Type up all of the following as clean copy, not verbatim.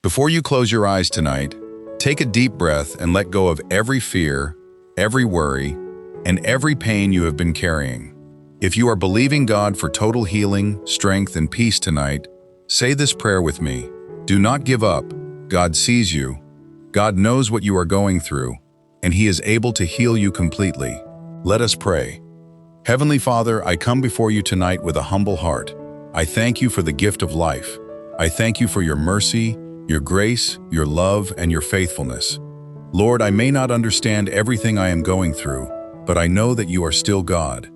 Before you close your eyes tonight, take a deep breath and let go of every fear, every worry, and every pain you have been carrying. If you are believing God for total healing, strength, and peace tonight, say this prayer with me. Do not give up. God sees you. God knows what you are going through, and He is able to heal you completely. Let us pray. Heavenly Father, I come before you tonight with a humble heart. I thank you for the gift of life. I thank you for your mercy, your grace, your love, and your faithfulness. Lord, I may not understand everything I am going through, but I know that you are still God.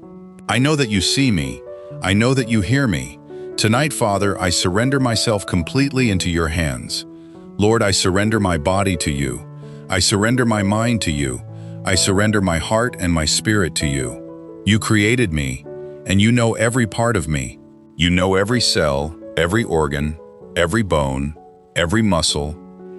I know that you see me. I know that you hear me. Tonight, Father, I surrender myself completely into your hands. Lord, I surrender my body to you. I surrender my mind to you. I surrender my heart and my spirit to you. You created me, and you know every part of me. You know every cell, every organ, every bone, every muscle,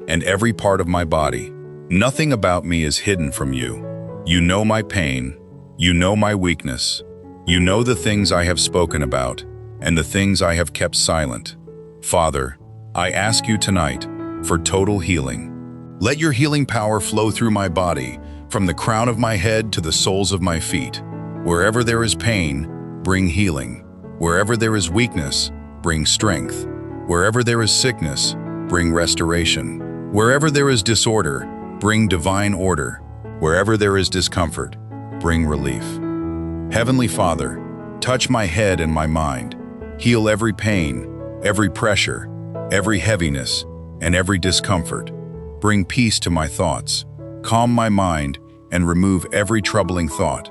and every part of my body. Nothing about me is hidden from you. You know my pain. You know my weakness. You know the things I have spoken about and the things I have kept silent. Father, I ask you tonight for total healing. Let your healing power flow through my body, from the crown of my head to the soles of my feet. Wherever there is pain, bring healing. Wherever there is weakness, bring strength. Wherever there is sickness, bring restoration. Wherever there is disorder, bring divine order. Wherever there is discomfort, bring relief. Heavenly Father, touch my head and my mind. Heal every pain, every pressure, every heaviness, and every discomfort. Bring peace to my thoughts. Calm my mind and remove every troubling thought.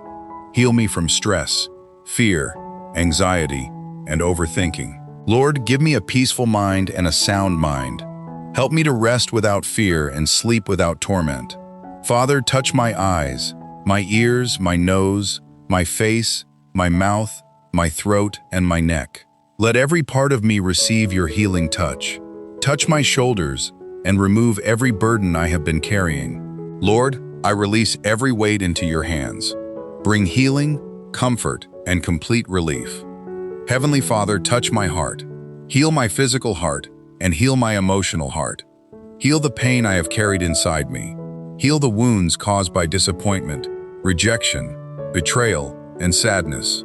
Heal me from stress, fear, anxiety, and overthinking. Lord, give me a peaceful mind and a sound mind. Help me to rest without fear and sleep without torment. Father, touch my eyes, my ears, my nose, my face, my mouth, my throat, and my neck. Let every part of me receive your healing touch. Touch my shoulders and remove every burden I have been carrying. Lord, I release every weight into your hands. Bring healing, comfort, and complete relief. Heavenly Father, touch my heart. Heal my physical heart and heal my emotional heart. Heal the pain I have carried inside me. Heal the wounds caused by disappointment, rejection, betrayal, and sadness.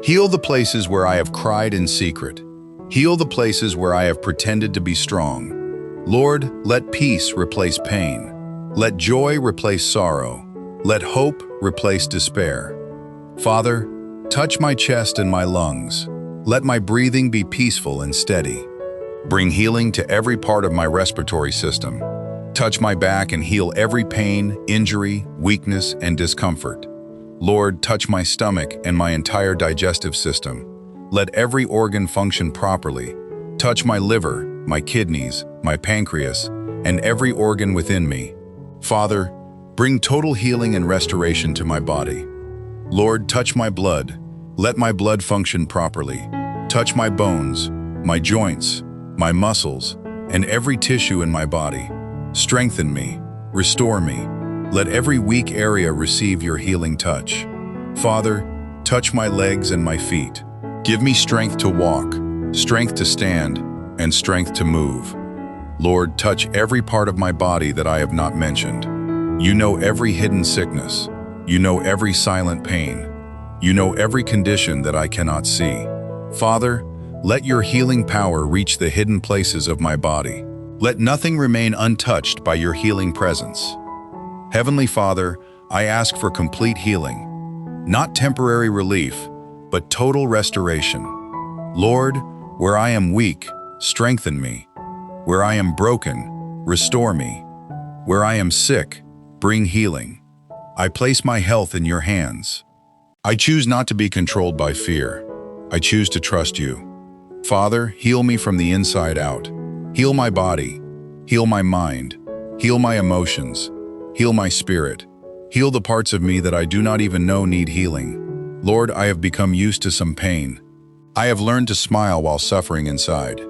Heal the places where I have cried in secret. Heal the places where I have pretended to be strong. Lord, let peace replace pain. Let joy replace sorrow. Let hope replace despair. Father, touch my chest and my lungs. Let my breathing be peaceful and steady. Bring healing to every part of my respiratory system. Touch my back and heal every pain, injury, weakness, and discomfort. Lord, touch my stomach and my entire digestive system. Let every organ function properly. Touch my liver, my kidneys, my pancreas, and every organ within me. Father, bring total healing and restoration to my body. Lord, touch my blood. Let my blood function properly. Touch my bones, my joints, my muscles, and every tissue in my body. Strengthen me, restore me. Let every weak area receive your healing touch. Father, touch my legs and my feet. Give me strength to walk, strength to stand, and strength to move. Lord, touch every part of my body that I have not mentioned. You know every hidden sickness. You know every silent pain. You know every condition that I cannot see. Father, let your healing power reach the hidden places of my body. Let nothing remain untouched by your healing presence. Heavenly Father, I ask for complete healing, not temporary relief, but total restoration. Lord, where I am weak, strengthen me. Where I am broken, restore me. Where I am sick, bring healing. I place my health in your hands. I choose not to be controlled by fear. I choose to trust you. Father, heal me from the inside out. Heal my body. Heal my mind. Heal my emotions. Heal my spirit. Heal the parts of me that I do not even know need healing. Lord, I have become used to some pain. I have learned to smile while suffering inside.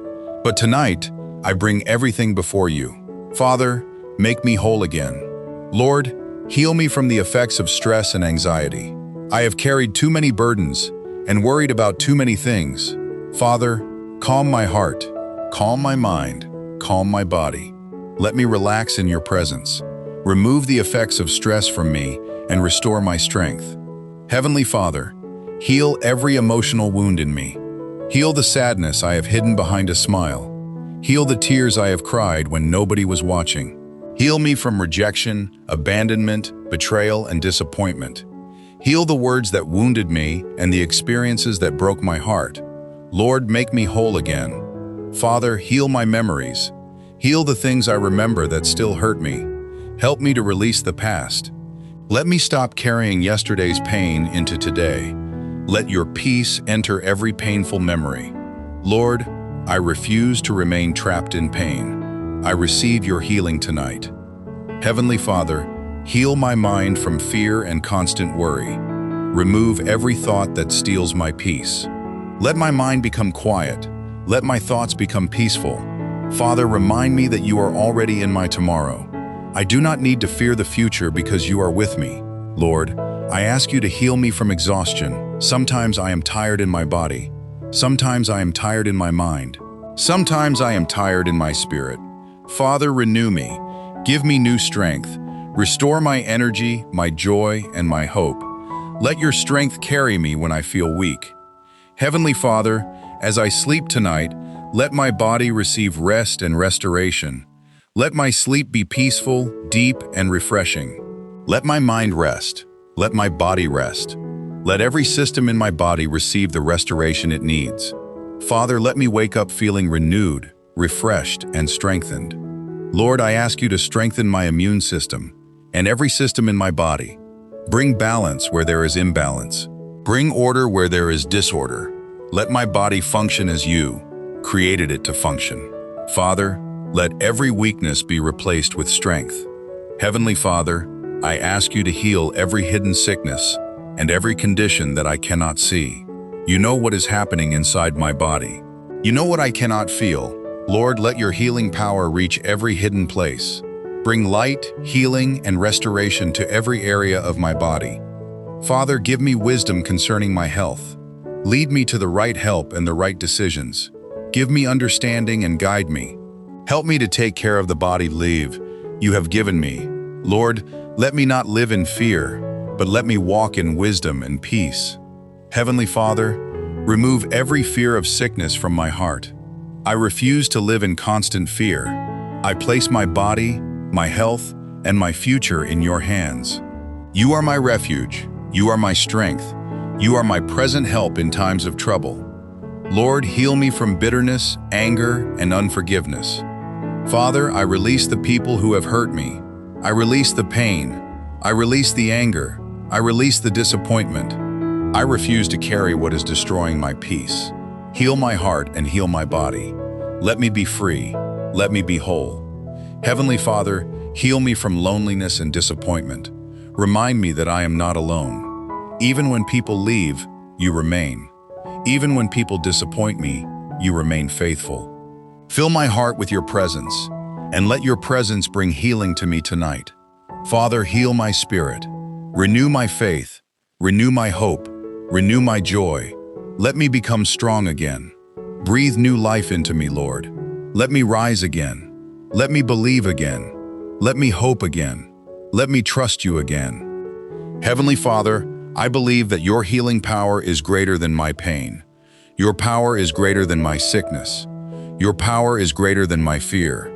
But tonight, I bring everything before you. Father, make me whole again. Lord, heal me from the effects of stress and anxiety. I have carried too many burdens and worried about too many things. Father, calm my heart, calm my mind, calm my body. Let me relax in your presence. Remove the effects of stress from me and restore my strength. Heavenly Father, heal every emotional wound in me. Heal the sadness I have hidden behind a smile. Heal the tears I have cried when nobody was watching. Heal me from rejection, abandonment, betrayal, and disappointment. Heal the words that wounded me and the experiences that broke my heart. Lord, make me whole again. Father, heal my memories. Heal the things I remember that still hurt me. Help me to release the past. Let me stop carrying yesterday's pain into today. Let your peace enter every painful memory. Lord, I refuse to remain trapped in pain. I receive your healing tonight. Heavenly Father, heal my mind from fear and constant worry. Remove every thought that steals my peace. Let my mind become quiet. Let my thoughts become peaceful. Father, remind me that you are already in my tomorrow. I do not need to fear the future because you are with me. Lord, I ask you to heal me from exhaustion. Sometimes I am tired in my body. Sometimes I am tired in my mind. Sometimes I am tired in my spirit. Father, renew me. Give me new strength. Restore my energy, my joy, and my hope. Let your strength carry me when I feel weak. Heavenly Father, as I sleep tonight, let my body receive rest and restoration. Let my sleep be peaceful, deep, and refreshing. Let my mind rest. Let my body rest. Let every system in my body receive the restoration it needs. Father, let me wake up feeling renewed, refreshed, and strengthened. Lord, I ask you to strengthen my immune system and every system in my body. Bring balance where there is imbalance. Bring order where there is disorder. Let my body function as you created it to function. Father, let every weakness be replaced with strength. Heavenly Father, I ask you to heal every hidden sickness and every condition that I cannot see. You know what is happening inside my body. You know what I cannot feel. Lord, let your healing power reach every hidden place. Bring light, healing, and restoration to every area of my body. Father, give me wisdom concerning my health. Lead me to the right help and the right decisions. Give me understanding and guide me. Help me to take care of the body you have given me. Lord, let me not live in fear, but let me walk in wisdom and peace. Heavenly Father, remove every fear of sickness from my heart. I refuse to live in constant fear. I place my body, my health, and my future in your hands. You are my refuge. You are my strength. You are my present help in times of trouble. Lord, heal me from bitterness, anger, and unforgiveness. Father, I release the people who have hurt me. I release the pain. I release the anger. I release the disappointment. I refuse to carry what is destroying my peace. Heal my heart and heal my body. Let me be free. Let me be whole. Heavenly Father, heal me from loneliness and disappointment. Remind me that I am not alone. Even when people leave, you remain. Even when people disappoint me, you remain faithful. Fill my heart with your presence, and let your presence bring healing to me tonight. Father, heal my spirit. Renew my faith. Renew my hope. Renew my joy. Let me become strong again. Breathe new life into me, Lord. Let me rise again. Let me believe again. Let me hope again. Let me trust you again. Heavenly Father, I believe that your healing power is greater than my pain. Your power is greater than my sickness. Your power is greater than my fear.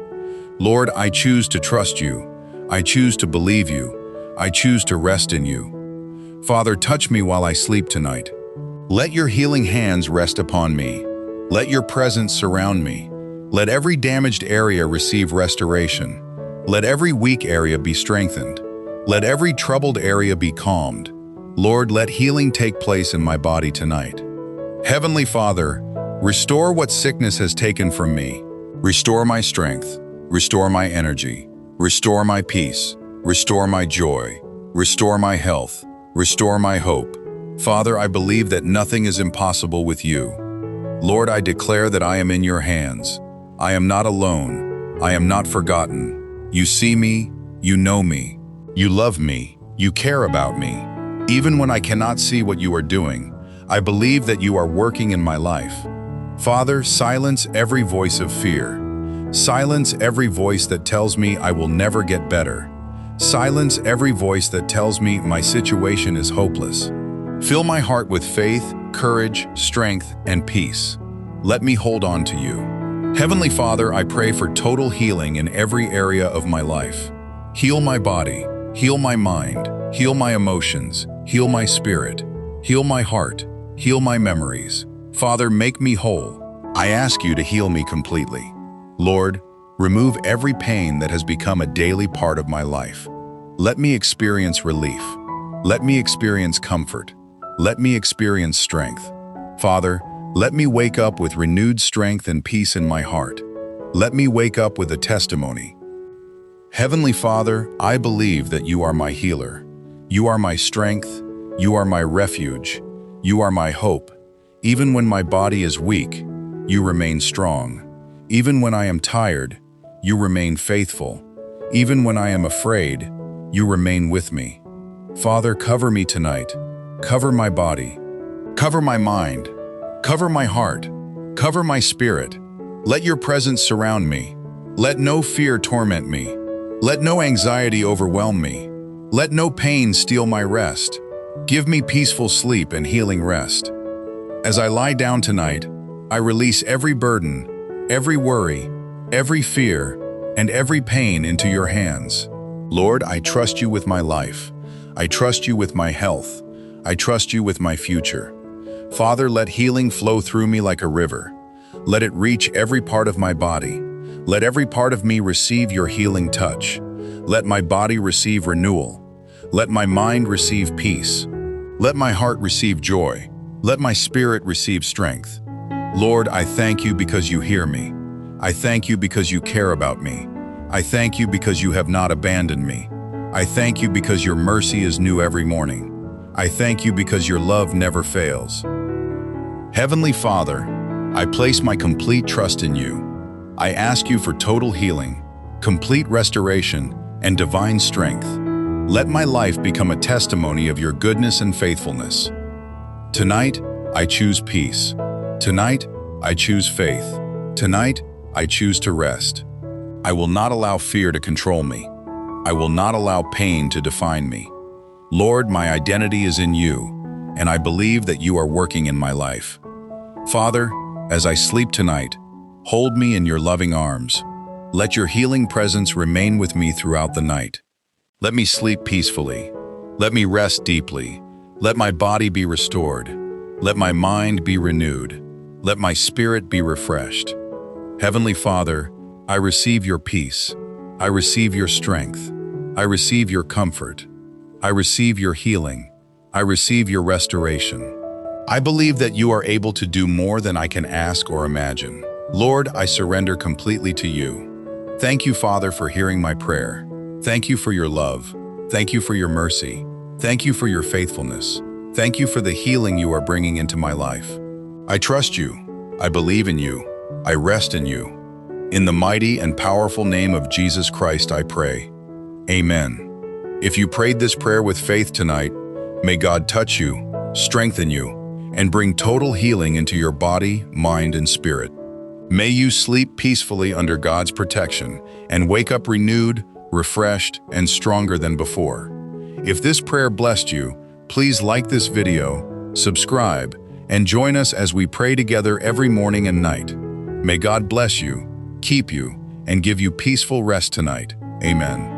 Lord, I choose to trust you. I choose to believe you. I choose to rest in you. Father, touch me while I sleep tonight. Let your healing hands rest upon me. Let your presence surround me. Let every damaged area receive restoration. Let every weak area be strengthened. Let every troubled area be calmed. Lord, let healing take place in my body tonight. Heavenly Father, restore what sickness has taken from me. Restore my strength. Restore my energy. Restore my peace. Restore my joy. Restore my health. Restore my hope. Father, I believe that nothing is impossible with you. Lord, I declare that I am in your hands. I am not alone. I am not forgotten. You see me. You know me. You love me. You care about me. Even when I cannot see what you are doing, I believe that you are working in my life. Father, silence every voice of fear. Silence every voice that tells me I will never get better. Silence every voice that tells me my situation is hopeless. Fill my heart with faith, courage, strength, and peace. Let me hold on to you. Heavenly Father, I pray for total healing in every area of my life. Heal my body, heal my mind, heal my emotions, heal my spirit, heal my heart, heal my memories. Father, make me whole. I ask you to heal me completely. Lord, remove every pain that has become a daily part of my life. Let me experience relief. Let me experience comfort. Let me experience strength. Father, let me wake up with renewed strength and peace in my heart. Let me wake up with a testimony. Heavenly Father, I believe that you are my healer. You are my strength. You are my refuge. You are my hope. Even when my body is weak, you remain strong. Even when I am tired, you remain faithful. Even when I am afraid, you remain with me. Father, cover me tonight. Cover my body. Cover my mind. Cover my heart. Cover my spirit. Let your presence surround me. Let no fear torment me. Let no anxiety overwhelm me. Let no pain steal my rest. Give me peaceful sleep and healing rest. As I lie down tonight, I release every burden, every worry, every fear, and every pain into your hands. Lord, I trust you with my life. I trust you with my health. I trust you with my future. Father, let healing flow through me like a river. Let it reach every part of my body. Let every part of me receive your healing touch. Let my body receive renewal. Let my mind receive peace. Let my heart receive joy. Let my spirit receive strength. Lord, I thank you because you hear me. I thank you because you care about me. I thank you because you have not abandoned me. I thank you because your mercy is new every morning. I thank you because your love never fails. Heavenly Father, I place my complete trust in you. I ask you for total healing, complete restoration, and divine strength. Let my life become a testimony of your goodness and faithfulness. Tonight, I choose peace. Tonight, I choose faith. Tonight, I choose to rest. I will not allow fear to control me. I will not allow pain to define me. Lord, my identity is in you, and I believe that you are working in my life. Father, as I sleep tonight, hold me in your loving arms. Let your healing presence remain with me throughout the night. Let me sleep peacefully. Let me rest deeply. Let my body be restored. Let my mind be renewed. Let my spirit be refreshed. Heavenly Father, I receive your peace. I receive your strength. I receive your comfort. I receive your healing. I receive your restoration. I believe that you are able to do more than I can ask or imagine. Lord, I surrender completely to you. Thank you, Father, for hearing my prayer. Thank you for your love. Thank you for your mercy. Thank you for your faithfulness. Thank you for the healing you are bringing into my life. I trust you. I believe in you. I rest in you. In the mighty and powerful name of Jesus Christ, I pray. Amen. If you prayed this prayer with faith tonight, may God touch you, strengthen you, and bring total healing into your body, mind, and spirit. May you sleep peacefully under God's protection and wake up renewed, refreshed, and stronger than before. If this prayer blessed you, please like this video, subscribe, and join us as we pray together every morning and night. May God bless you, keep you, and give you peaceful rest tonight. Amen.